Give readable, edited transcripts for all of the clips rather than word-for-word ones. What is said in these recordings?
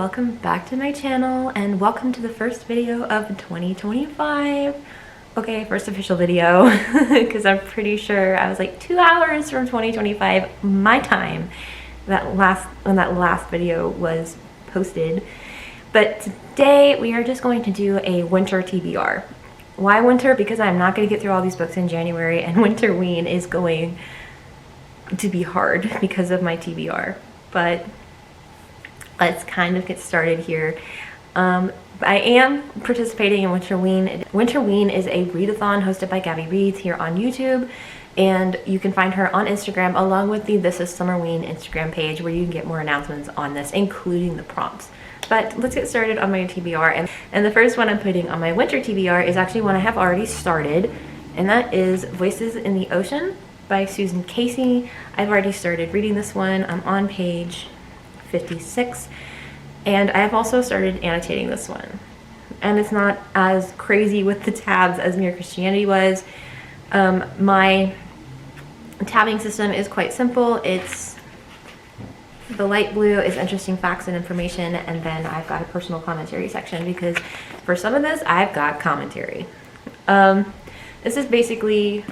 welcome back to my channel and welcome to the first video of 2025. Okay, first official video because I'm pretty sure I was like 2 hours from 2025 my time when that last video was posted. But today we are just going to do a winter TBR. Why winter? Because I'm not going to get through all these books in January, and Winterween is going to be hard because of my TBR. But let's kind of get started here. I am participating in Winterween. Winterween is a readathon hosted by Gabby Reads here on YouTube, and you can find her on Instagram along with the This Is Summerween Instagram page, where you can get more announcements on this, including the prompts. But let's get started on my TBR, and the first one I'm putting on my winter TBR is actually one I have already started, and that is Voices in the Ocean by Susan Casey. I've already started reading this one. I'm on page 56, and I have also started annotating this one, and it's not as crazy with the tabs as Mere Christianity was. My tabbing system is quite simple. It's the light blue is interesting facts and information, and then I've got a personal commentary section because for some of this I've got commentary. This is basically,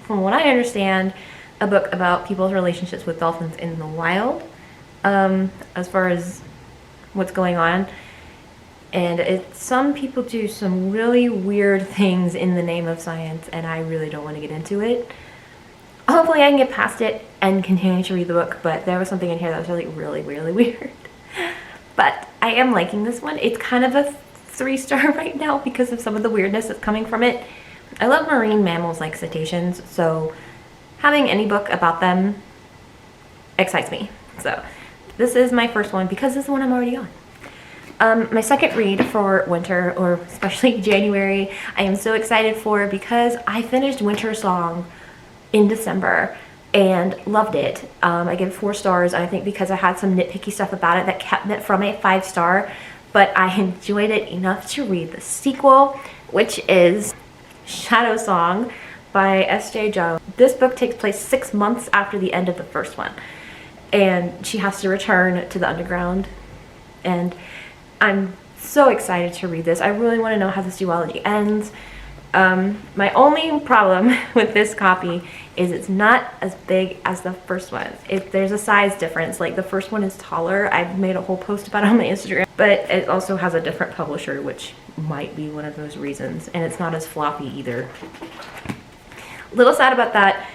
from what I understand, a book about people's relationships with dolphins in the wild, as far as what's going on. And some people do some really weird things in the name of science, and I really don't want to get into it. Hopefully I can get past it and continue to read the book, but there was something in here that was really weird. But I am liking this one. It's kind of a 3-star right now because of some of the weirdness that's coming from it. I love marine mammals like cetaceans, so having any book about them excites me. So this is my first one because this is the one I'm already on. My second read for winter, or especially January, I am so excited for because I finished Winter Song in December and loved it. I give it 4 stars, I think because I had some nitpicky stuff about it that kept it from a 5-star, but I enjoyed it enough to read the sequel, which is Shadow Song by S.J. Jones. This book takes place 6 months after the end of the first one, and she has to return to the underground, and I'm so excited to read this. I really want to know how this duology ends. My only problem with this copy is it's not as big as the first one. There's a size difference. Like, the first one is taller. I've made a whole post about it on my Instagram, but it also has a different publisher, which might be one of those reasons, and it's not as floppy either. A little sad about that,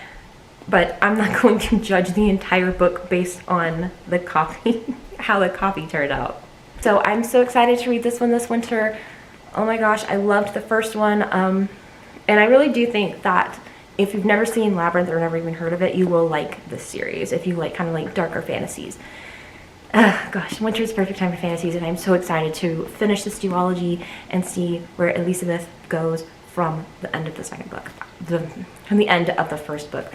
but I'm not going to judge the entire book based on the copy, how the copy turned out. So I'm so excited to read this one this winter. Oh my gosh, I loved the first one, and I really do think that if you've never seen Labyrinth or never even heard of it, you will like this series if you like kind of like darker fantasies. Gosh, winter is the perfect time for fantasies, and I'm so excited to finish this duology and see where Elizabeth goes from the end of the second book, from the end of the first book.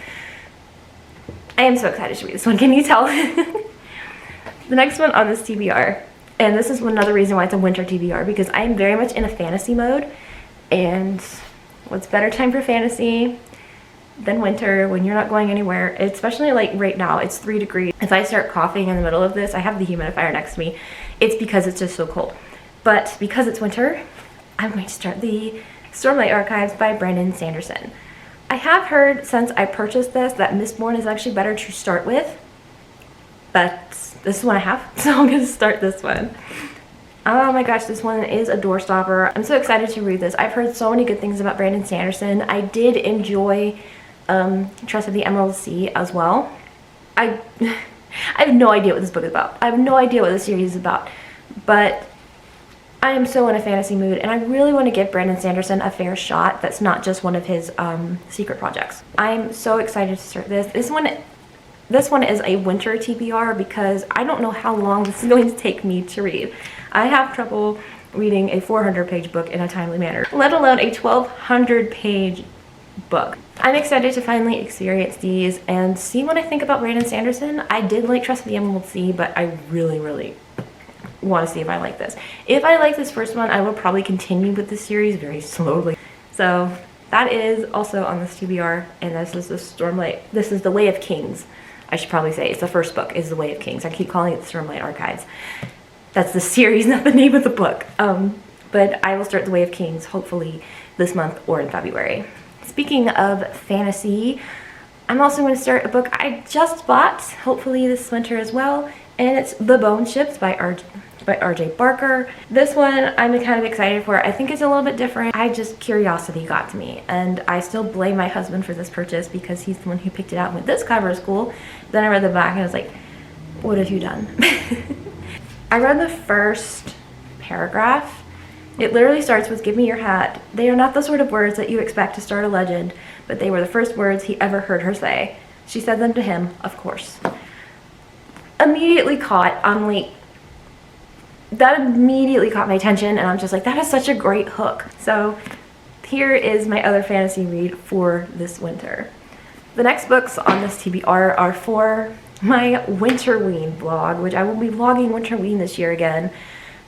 I am so excited to read this one, can you tell? The next one on this TBR, and this is another reason why it's a winter TBR, because I am very much in a fantasy mode, and what's better time for fantasy than winter when you're not going anywhere, especially like right now, it's 3 degrees. If I start coughing in the middle of this, I have the humidifier next to me, it's because it's just so cold. But because it's winter, I'm going to start the Stormlight Archives by Brandon Sanderson. I have heard since I purchased this that Mistborn is actually better to start with, but this is one I have, so I'm going to start this one. Oh my gosh, this one is a door stopper. I'm so excited to read this. I've heard so many good things about Brandon Sanderson. I did enjoy Trust of the Emerald Sea as well. I have no idea what this book is about. I have no idea what this series is about, but I am so in a fantasy mood, and I really want to give Brandon Sanderson a fair shot that's not just one of his secret projects. I'm so excited to start this. This one is a winter TBR because I don't know how long this is going to take me to read. I have trouble reading a 400-page book in a timely manner, let alone a 1,200-page book. I'm excited to finally experience these and see what I think about Brandon Sanderson. I did like Trust of the Emerald Sea, but I really want to see if I like this. If I like this first one, I will probably continue with the series very slowly. So that is also on this TBR, and this is the Stormlight. This is The Way of Kings. I should probably say it's the first book, is The Way of Kings. I keep calling it the Stormlight Archives. That's the series, not the name of the book. But I will start The Way of Kings hopefully this month or in February. Speaking of fantasy, I'm also going to start a book I just bought, hopefully this winter as well, and it's The Bone Ships by R.J. Barker. This one I'm kind of excited for. I think it's a little bit different. Curiosity got to me, and I still blame my husband for this purchase because he's the one who picked it out and went, this cover is cool. Then I read the back and I was like, what have you done? I read the first paragraph. It literally starts with, give me your hat. They are not the sort of words that you expect to start a legend, but they were the first words he ever heard her say. She said them to him, of course. Immediately caught, that immediately caught my attention, and I'm just like, that is such a great hook. So here is my other fantasy read for this winter. The next books on this TBR are for my Winterween vlog, which I will be vlogging Winterween this year again.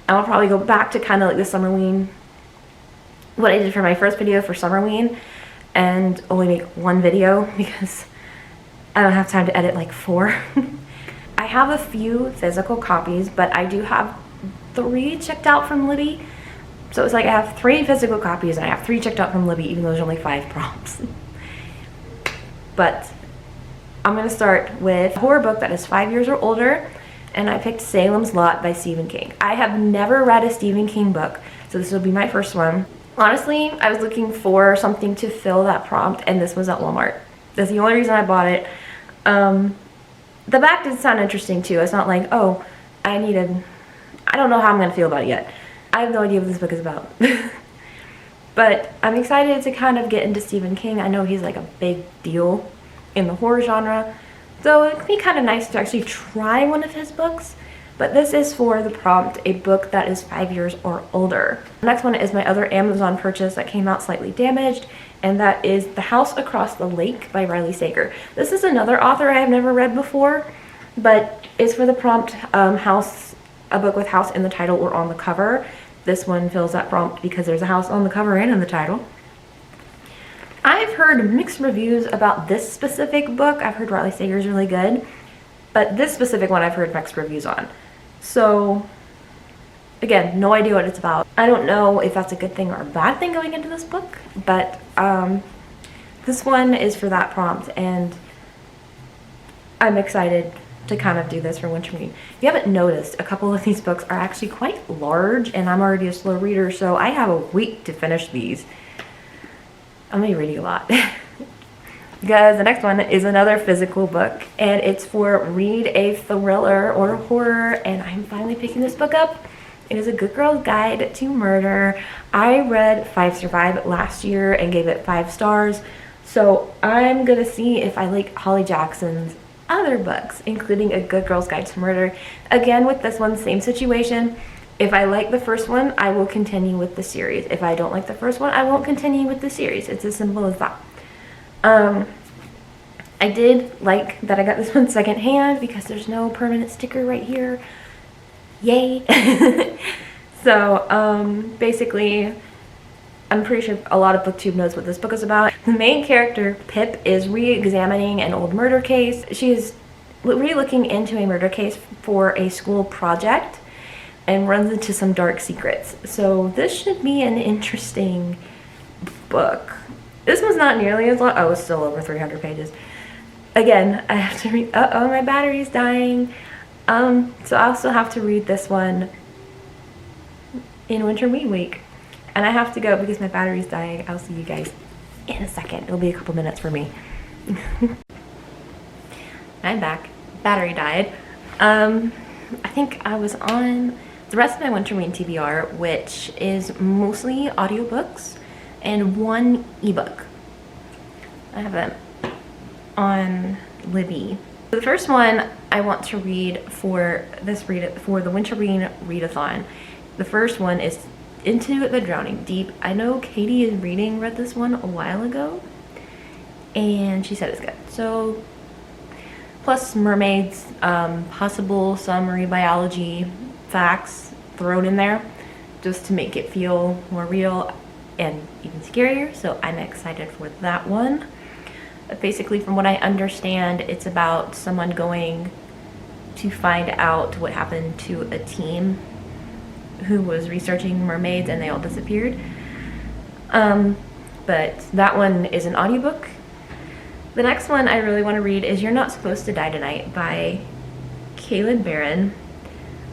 I'll probably go back to kind of like the Summerween, what I did for my first video for Summerween, and only make one video because I don't have time to edit like 4. I have a few physical copies, but I do have 3 checked out from Libby. So it's like I have 3 physical copies and I have 3 checked out from Libby, even though there's only 5 prompts. But I'm going to start with a horror book that is 5 years or older, and I picked Salem's Lot by Stephen King. I have never read a Stephen King book, so this will be my first one. Honestly, I was looking for something to fill that prompt, and this was at Walmart. That's the only reason I bought it. The back did sound interesting too. It's not like, oh, I don't know how I'm going to feel about it yet. I have no idea what this book is about. But I'm excited to kind of get into Stephen King. I know he's like a big deal in the horror genre. So it could be kind of nice to actually try one of his books. But this is for the prompt, a book that is 5 years or older. The next one is my other Amazon purchase that came out slightly damaged, and that is The House Across the Lake by Riley Sager. This is another author I have never read before, but it's for the prompt, a book with house in the title or on the cover. This one fills that prompt because there's a house on the cover and in the title. I've heard mixed reviews about this specific book. I've heard Riley Sager is really good, but this specific one I've heard mixed reviews on. So again, no idea what it's about. I don't know if that's a good thing or a bad thing going into this book, but this one is for that prompt, and I'm excited to kind of do this for Winterween. If you haven't noticed, a couple of these books are actually quite large, and I'm already a slow reader, so I have a week to finish these. I'm gonna be reading a lot. Because the next one is another physical book, and it's for read a thriller or horror, and I'm finally picking this book up. It is A Good Girl's Guide to Murder. I read 5 Survive last year and gave it 5 stars, so I'm gonna see if I like Holly Jackson's other books, including A Good Girl's Guide to Murder. Again, with this one, same situation. If I like the first one, I will continue with the series. If I don't like the first one, I won't continue with the series. It's as simple as that. I did like that I got this one secondhand because there's no permanent sticker right here. Yay! So, basically, I'm pretty sure a lot of BookTube knows what this book is about. The main character, Pip, is re-examining an old murder case. She is re-looking into a murder case for a school project and runs into some dark secrets. So this should be an interesting book. This one's not nearly as long. Oh, it's still over 300 pages. Again, I have to read, uh-oh, my battery's dying. So I also have to read this one in Winterween week. And I have to go because my battery's dying. I'll see you guys in a second. It'll be a couple minutes for me. I'm back. Battery died. I think I was on the rest of my Winterween TBR, which is mostly audiobooks and 1 ebook. I have them on Libby. The first one I want to read for this for the Winterween readathon. The first one is Into the Drowning Deep. I know Katie is read this one a while ago, and she said it's good. So, plus mermaids, possible some marine biology facts thrown in there just to make it feel more real and even scarier. So I'm excited for that one. Basically, from what I understand, it's about someone going to find out what happened to a team who was researching mermaids and they all disappeared. But that one is an audiobook. The next one I really want to read is You're Not Supposed to Die Tonight by Kaylin Barron.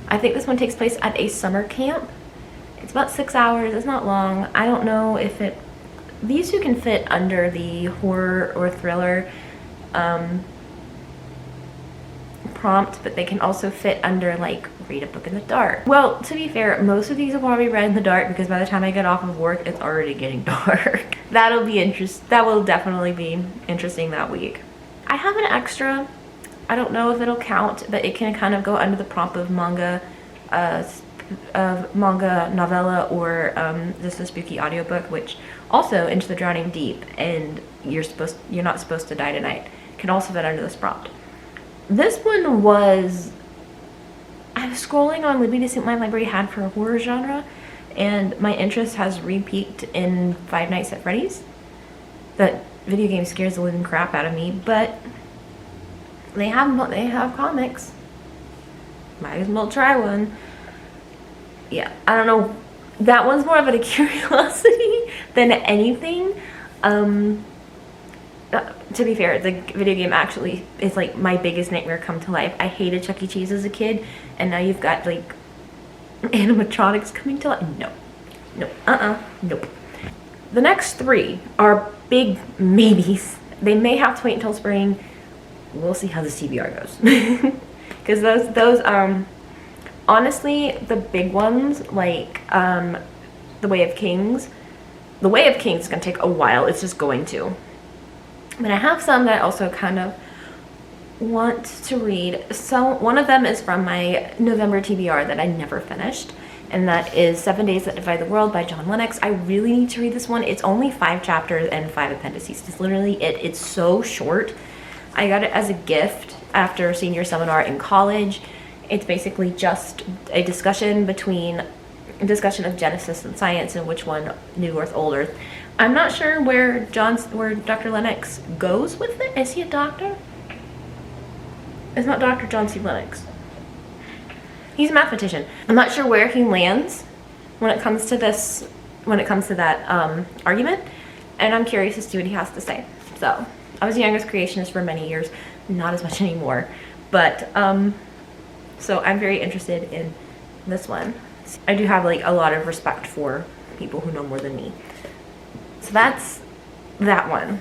I think this one takes place at a summer camp. It's about 6 hours. It's not long. I don't know if these two can fit under the horror or thriller prompt, but they can also fit under like read a book in the dark. Well, to be fair, most of these will probably read in the dark because by the time I get off of work, it's already getting dark. That will definitely be interesting that week. I have an extra. I don't know if it'll count, but it can kind of go under the prompt of manga novella or just a spooky audiobook, which also Into the Drowning Deep and You're Not Supposed to Die Tonight can also fit under this prompt. This one I was scrolling on Libby to see what my library had for a horror genre, and my interest has re-peaked in Five Nights at Freddy's. That video game scares the living crap out of me, but they have comics. Might as well try one. Yeah, I don't know. That one's more of a curiosity than anything. To be fair, the video game actually is like my biggest nightmare come to life. I hated Chuck E. Cheese as a kid, and now you've got like animatronics coming to life. Nope. The next three are big maybes. They may have to wait until spring. We'll see how the TBR goes. Because those honestly, the big ones like The Way of Kings. The Way of Kings is gonna take a while. It's just going to. But I have some that I also kind of want to read. So one of them is from my November TBR that I never finished, and that is 7 Days That Divide the World by John Lennox. I really need to read this one. It's only 5 chapters and 5 appendices. It's literally it. It's so short. I got it as a gift after senior seminar in college. It's basically just a discussion of Genesis and science and which one, New Earth, Old Earth. I'm not sure where Dr. Lennox goes with it. Is he a doctor? It's not Dr. John C. Lennox. He's a mathematician. I'm not sure where he lands when it comes to that argument, and I'm curious to see what he has to say. So I was a youngest creationist for many years, not as much anymore, but so I'm very interested in this one. I do have like a lot of respect for people who know more than me. So that's that one.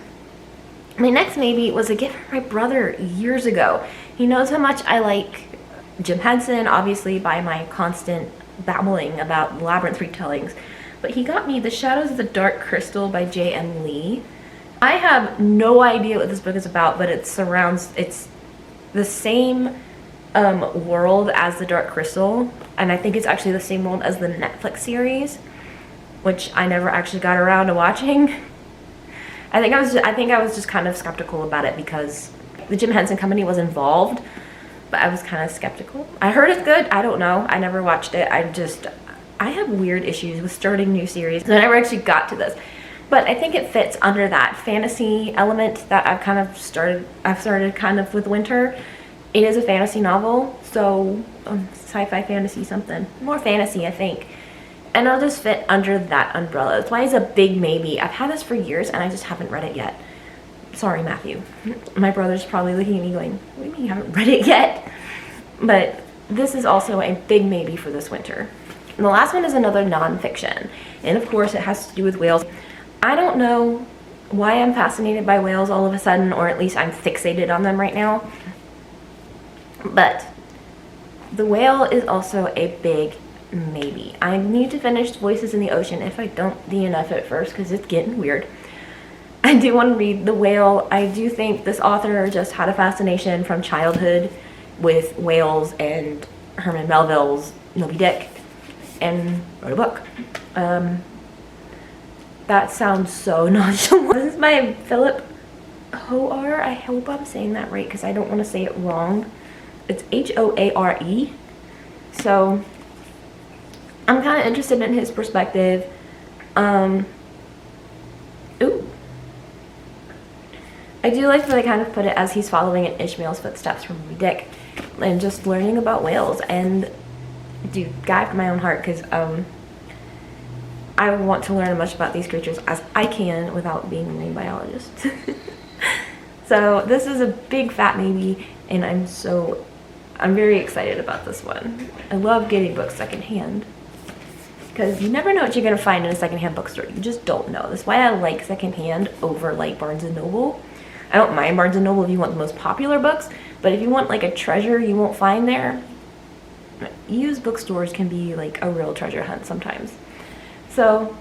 My next maybe was a gift from my brother years ago. He knows how much I like Jim Henson, obviously by my constant babbling about labyrinth retellings, but he got me The Shadows of the Dark Crystal by J.M. Lee. I have no idea what this book is about, but it's the same world as The Dark Crystal, and I think it's actually the same world as the Netflix series, which I never actually got around to watching. I think I was just kind of skeptical about it because the Jim Henson Company was involved, but I was kind of skeptical. I heard it's good. I don't know. I never watched it. I have weird issues with starting new series, so I never actually got to this. But I think it fits under that fantasy element that I've started kind of with Winter. It is a fantasy novel, so sci-fi fantasy something. More fantasy, I think. And it'll just fit under that umbrella. That's why it's a big maybe. I've had this for years and I just haven't read it yet. Sorry, Matthew. My brother's probably looking at me going, what do you mean you haven't read it yet? But this is also a big maybe for this winter. And the last one is another nonfiction. And of course it has to do with whales. I don't know why I'm fascinated by whales all of a sudden, or at least I'm fixated on them right now. But The Whale is also a big maybe. I need to finish Voices in the Ocean if I don't DNF it first because it's getting weird. I do want to read The Whale. I do think this author just had a fascination from childhood with whales and Herman Melville's Moby Dick and wrote a book. That sounds so nonchalant. This is by Philip Hoare. I hope I'm saying that right because I don't want to say it wrong. It's Hoare. So I'm kind of interested in his perspective. I do like that I kind of put it as he's following in Ishmael's footsteps from Moby Dick and just learning about whales. And do guide for my own heart, because I want to learn as much about these creatures as I can without being a marine biologist. So this is a big fat maybe, and I'm very excited about this one. I love getting books secondhand, because you never know what you're going to find in a secondhand bookstore. You just don't know. That's why I like secondhand over like Barnes & Noble. I don't mind Barnes & Noble if you want the most popular books, but if you want like a treasure you won't find there, used bookstores can be like a real treasure hunt sometimes. So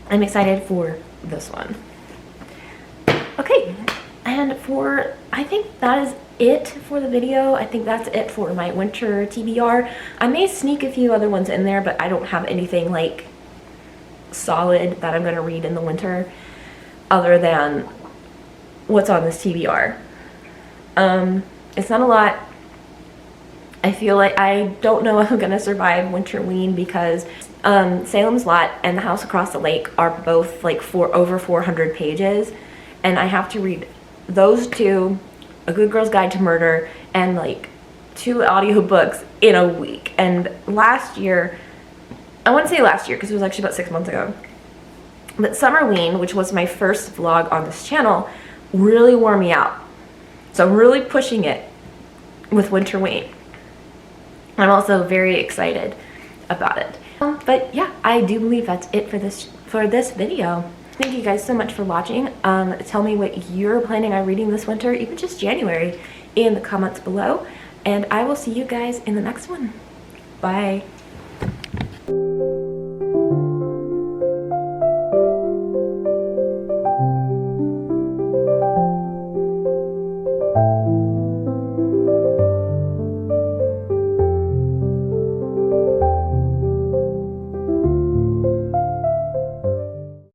I'm excited for this one. Okay, and I think that is it for the video. I think that's it for my winter TBR. I may sneak a few other ones in there, but I don't have anything like solid that I'm going to read in the winter other than what's on this TBR. It's not a lot. I feel like I don't know if I'm going to survive Winterween, because Salem's Lot and The House Across the Lake are both like over 400 pages, and I have to read those two, A Good Girl's Guide to Murder, and like 2 audiobooks in a week. And last year, I wouldn't say last year because it was actually about 6 months ago, but Summerween, which was my first vlog on this channel, really wore me out. So I'm really pushing it with Winterween. I'm also very excited about it. But yeah, I do believe that's it for this video. Thank you guys so much for watching. Tell me what you're planning on reading this winter, even just January, in the comments below. And I will see you guys in the next one. Bye.